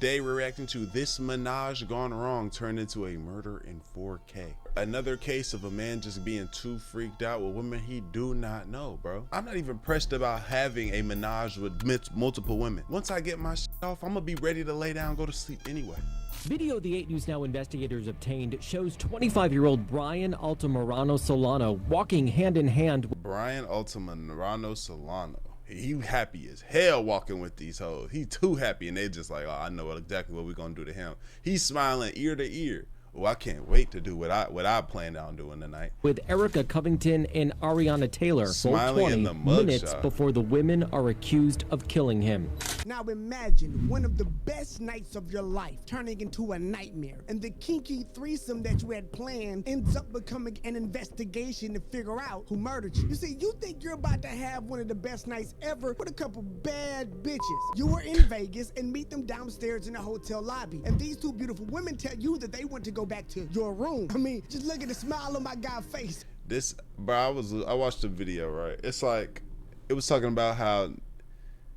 Today we're reacting to this menage gone wrong turned into a murder in 4K. Another case of a man just being too freaked out with women he do not know, bro. I'm not even pressed about having a menage with multiple women. Once I get my shit off, I'm gonna be ready to lay down and go to sleep anyway. Video the 8 News Now investigators obtained shows 25-year-old Brian Altamirano Solano walking hand in hand with Brian Altamirano Solano. He happy as hell walking with these hoes. He too happy, and they just like, oh, I know exactly what we're gonna do to him. He's smiling ear to ear. Oh, I can't wait to do what I planned on doing tonight. With Erica Covington and Ariana Taylor, smiling 20 in the mug minutes shot before the women are accused of killing him. Now imagine one of the best nights of your life turning into a nightmare, and the kinky threesome that you had planned ends up becoming an investigation to figure out who murdered you. You see, you think you're about to have one of the best nights ever with a couple bad bitches. You were in Vegas and meet them downstairs in the hotel lobby, and these two beautiful women tell you that they want to go back to your room. I mean, just look at the smile on my guy's face. This, bro, I watched the video, right? It's like, it was talking about how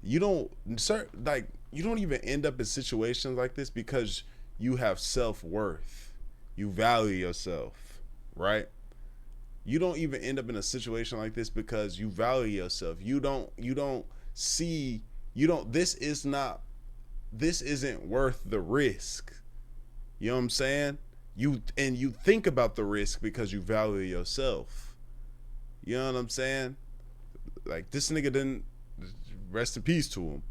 you don't even end up in situations like this because you have self-worth. You value yourself, right? You don't even end up in a situation like this because you value yourself. This isn't worth the risk. You know what I'm saying? You think about the risk because you value yourself. You know what I'm saying? Like, this nigga didn't, rest in peace to him.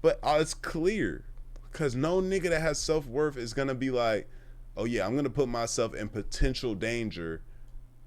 But it's clear, because no nigga that has self-worth is gonna be like, oh yeah, I'm gonna put myself in potential danger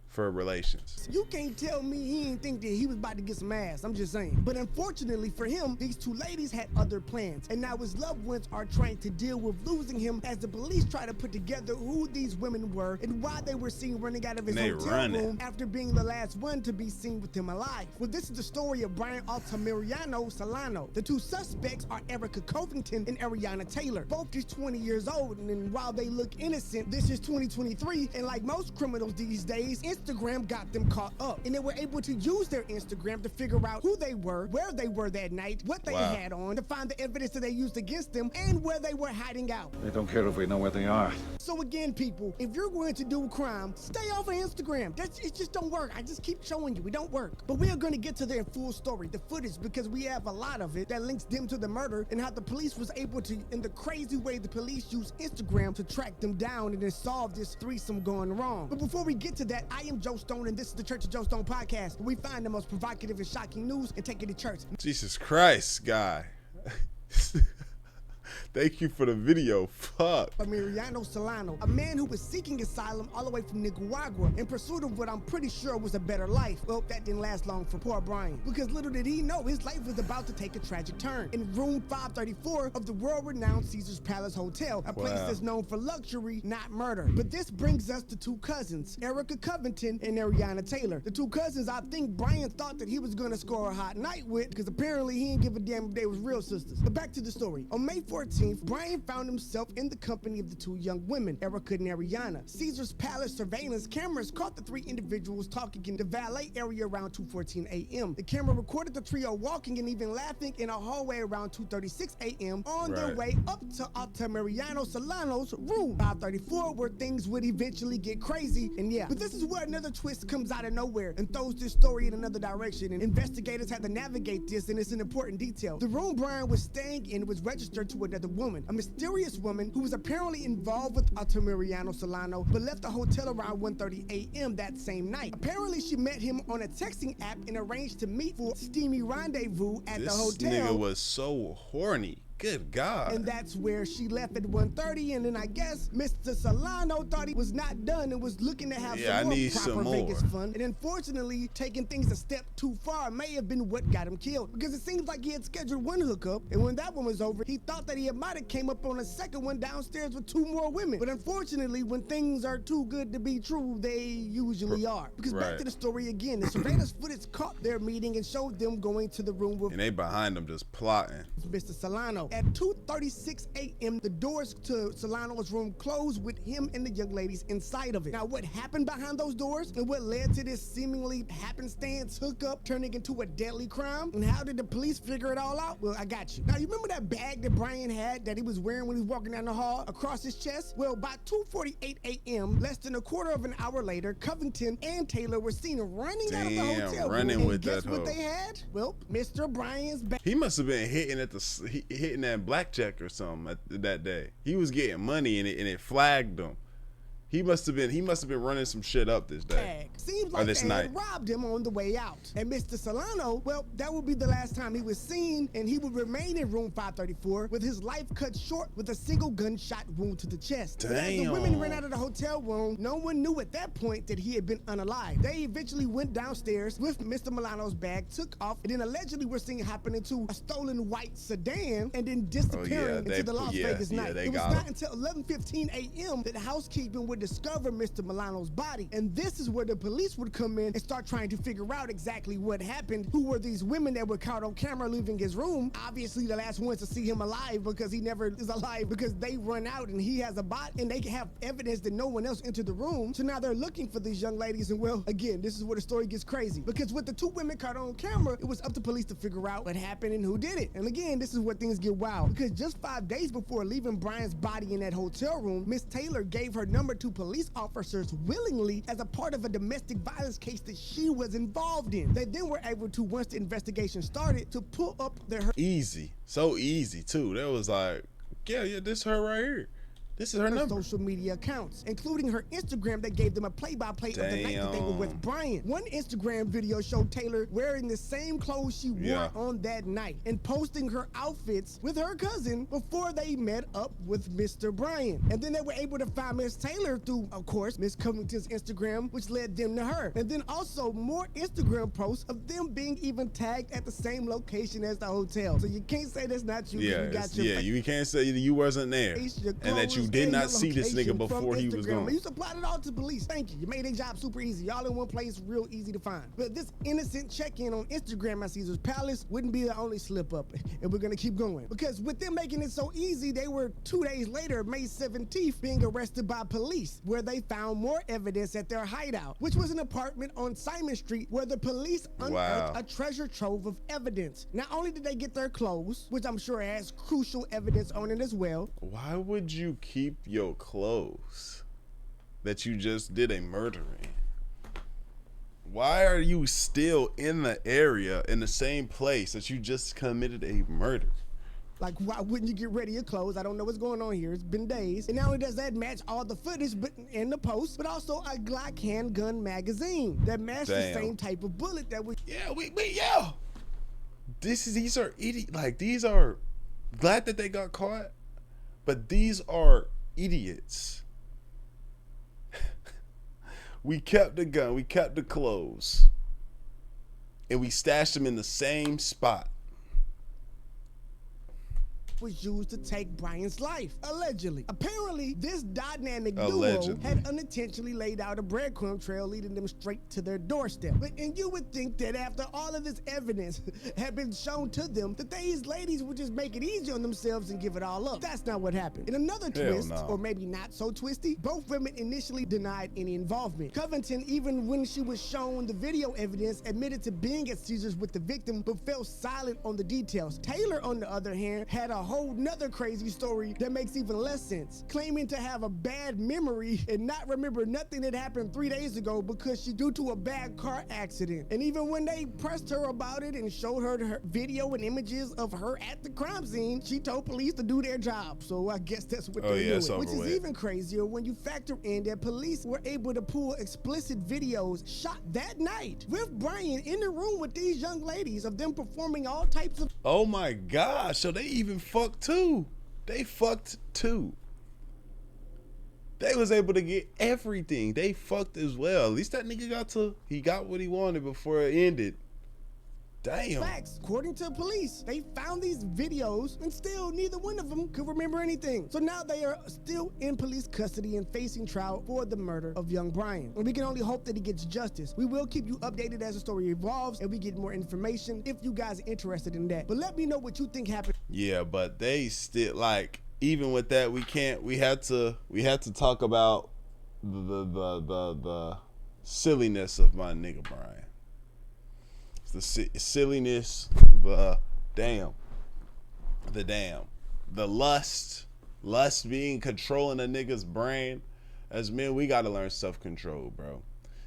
for relations. You can't tell me he didn't think that he was about to get some ass. I'm just saying. But unfortunately for him, these two ladies had other plans, and now his loved ones are trying to deal with losing him as the police try to put together who these women were and why they were seen running out of his hotel room after being the last one to be seen with him alive. Well, this is the story of Brian Altamirano Solano. The two suspects are Erica Covington and Ariana Taylor. Both just 20 years old, and while they look innocent, this is 2023, and like most criminals these days, Instagram got them caught up, and they were able to use their Instagram to figure out who they were, where they were that night, what they had on, to find the evidence that they used against them, and where they were hiding out. They don't care if we know where they are. So again, people, if you're going to do a crime, stay off of Instagram. It just don't work. I just keep showing you, it don't work. But we are going to get to their full story, the footage, because we have a lot of it that links them to the murder and how the police was able to, in the crazy way the police used Instagram to track them down and then solve this threesome going wrong. But before we get to that, I am Joe Stone, and this is the Church of Joe Stone podcast, where we find the most provocative and shocking news and take it to church. Jesus Christ, guy. Thank you for the video. Fuck. Altamirano Solano, a man who was seeking asylum all the way from Nicaragua in pursuit of what I'm pretty sure was a better life. Well, that didn't last long for poor Brian, because little did he know his life was about to take a tragic turn. In room 534 of the world-renowned Caesar's Palace Hotel, a place that's known for luxury, not murder. But this brings us to two cousins, Erica Covington and Ariana Taylor. The two cousins I think Brian thought that he was gonna score a hot night with, because apparently he didn't give a damn if they was real sisters. But back to the story. On May 14th, Brian found himself in the company of the two young women, Erica and Ariana. Caesar's Palace surveillance cameras caught the three individuals talking in the valet area around 2:14 a.m. The camera recorded the trio walking and even laughing in a hallway around 2:36 a.m. on their way up to Altamirano Solano's room, 534, where things would eventually get crazy. And yeah, but this is where another twist comes out of nowhere and throws this story in another direction, and investigators had to navigate this, and it's an important detail. The room Brian was staying in was registered to another woman, a mysterious woman who was apparently involved with Altamirano Solano, but left the hotel around 1:30 a.m. that same night. Apparently, she met him on a texting app and arranged to meet for a steamy rendezvous at the hotel. This nigga was so horny. Good God. And that's where she left at 1:30, and then I guess Mr. Solano thought he was not done and was looking to have some more proper Vegas fun. And unfortunately, taking things a step too far may have been what got him killed, because it seems like he had scheduled one hookup, and when that one was over, he thought that he might have came up on a second one downstairs with two more women. But unfortunately, when things are too good to be true, they usually are. Because back to the story again, the surveillance footage caught their meeting and showed them going to the room with, and they behind them just plotting, Mr. Solano. At 2:36 a.m., the doors to Solano's room closed with him and the young ladies inside of it. Now, what happened behind those doors and what led to this seemingly happenstance hookup turning into a deadly crime? And how did the police figure it all out? Well, I got you. Now, you remember that bag that Brian had that he was wearing when he was walking down the hall across his chest? Well, by 2:48 a.m., less than a quarter of an hour later, Covington and Taylor were seen running out of the hotel running room. with And guess that what hoe. they had? Well, Mr. Brian's bag. He must have been hitting that blackjack or something that day. He was getting money and it flagged him. He must have been running some shit up this day. Seems Or like this they night. had robbed him on the way out. And Mr. Solano, well, that would be the last time he was seen, and he would remain in room 534 with his life cut short with a single gunshot wound to the chest. And as the women ran out of the hotel room, no one knew at that point that he had been unalived. They eventually went downstairs with Mr. Milano's bag, took off, and then allegedly were seen hopping into a stolen white sedan and then disappearing into the Las Vegas night. It was not until 11:15 a.m. that housekeeping would discover Mr. Milano's body. And this is where the police would come in and start trying to figure out exactly what happened. Who were these women that were caught on camera leaving his room? Obviously the last ones to see him alive, because he never is alive, because they run out and he has a bot and they have evidence that no one else entered the room. So now they're looking for these young ladies, and well, again, this is where the story gets crazy, because with the two women caught on camera, it was up to police to figure out what happened and who did it. And again, this is where things get wild, because just 5 days before leaving Brian's body in that hotel room, Miss Taylor gave her number to police officers willingly as a part of a domestic violence case that she was involved in. They then were able to, once the investigation started, to pull up their Easy. So easy too. That was like, yeah, this is her right here. This is her number. social media accounts, including her Instagram that gave them a play-by-play of the night that they were with Brian. One Instagram video showed Taylor wearing the same clothes she wore on that night and posting her outfits with her cousin before they met up with Mr. Brian. And then they were able to find Miss Taylor through, of course, Miss Covington's Instagram, which led them to her. And then also more Instagram posts of them being even tagged at the same location as the hotel. So you can't say that's not you. You can't say you wasn't there and that you did not see this nigga before he was gone. You supplied it all to police. Thank you. You made their job super easy. All in one place, real easy to find. But this innocent check-in on Instagram at Caesar's Palace wouldn't be the only slip-up. And we're gonna keep going. Because with them making it so easy, they were 2 days later, May 17th, being arrested by police, where they found more evidence at their hideout, which was an apartment on Simon Street, where the police unearthed a treasure trove of evidence. Not only did they get their clothes, which I'm sure has crucial evidence on it as well. Why would you keep your clothes that you just did a murder in? Why are you still in the area, in the same place that you just committed a murder? Like, why wouldn't you get rid of your clothes? I don't know what's going on here. It's been days. And not only does that match all the footage but in the post, but also a Glock handgun magazine that matched the same type of bullet that was. These are idiot. Like, these are glad that they got caught, but these are idiots. We kept the gun, we kept the clothes, and we stashed them in the same spot. Was used to take Brian's life, allegedly. Apparently, this dynamic duo had unintentionally laid out a breadcrumb trail leading them straight to their doorstep. And you would think that after all of this evidence had been shown to them, that these ladies would just make it easy on themselves and give it all up. That's not what happened. In another twist, or maybe not so twisty, both women initially denied any involvement. Covington, even when she was shown the video evidence, admitted to being at Caesars with the victim, but fell silent on the details. Taylor, on the other hand, had a whole nother crazy story that makes even less sense, claiming to have a bad memory and not remember nothing that happened 3 days ago because she due to a bad car accident. And even when they pressed her about it and showed her her video and images of her at the crime scene, she told police to do their job. So I guess that's what they're doing. Which is even crazier when you factor in that police were able to pull explicit videos shot that night with Brian in the room with these young ladies of them performing all types of. Oh my gosh, so they even fucked too. They fucked too. They was able to get everything. They fucked as well. At least that nigga got what he wanted before it ended. Damn. Facts. According to police, they found these videos and still neither one of them could remember anything. So now they are still in police custody and facing trial for the murder of young Brian. And we can only hope that he gets justice. We will keep you updated as the story evolves and we get more information if you guys are interested in that. But let me know what you think happened. Yeah, but they still, like, even with that, we had to talk about the silliness of my nigga Brian. The silliness, the damn, the lust being controlling a nigga's brain. As men, we gotta learn self-control, bro.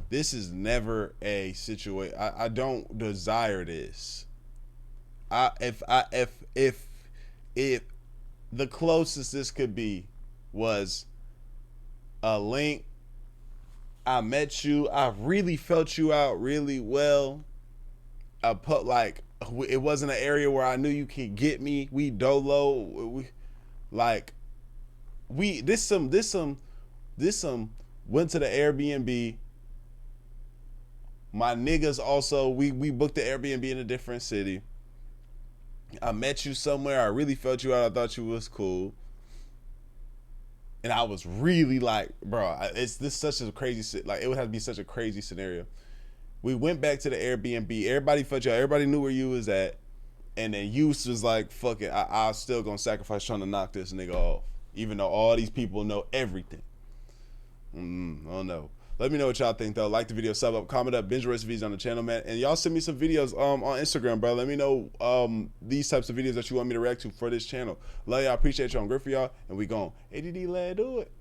This is never a situation. I don't desire this. If the closest this could be was a link, I met you, I really felt you out really well. I put, like, it wasn't an area where I knew you could get me. We dolo, this some went to the Airbnb. My niggas also, we booked the Airbnb in a different city. I met you somewhere. I really felt you out. I thought you was cool. And I was really like, bro, it's this such a crazy, like, it would have to be such a crazy scenario. We went back to the Airbnb. Everybody felt you out. Everybody knew where you was at. And then you was like, fuck it. I'm still going to sacrifice trying to knock this nigga off. Even though all these people know everything. I don't know. Let me know what y'all think, though. Like the video, sub up, comment up, binge recipes on the channel, man. And y'all send me some videos on Instagram, bro. Let me know these types of videos that you want me to react to for this channel. Love y'all. Appreciate y'all. I'm good for y'all. And we gone. ADD, let do it.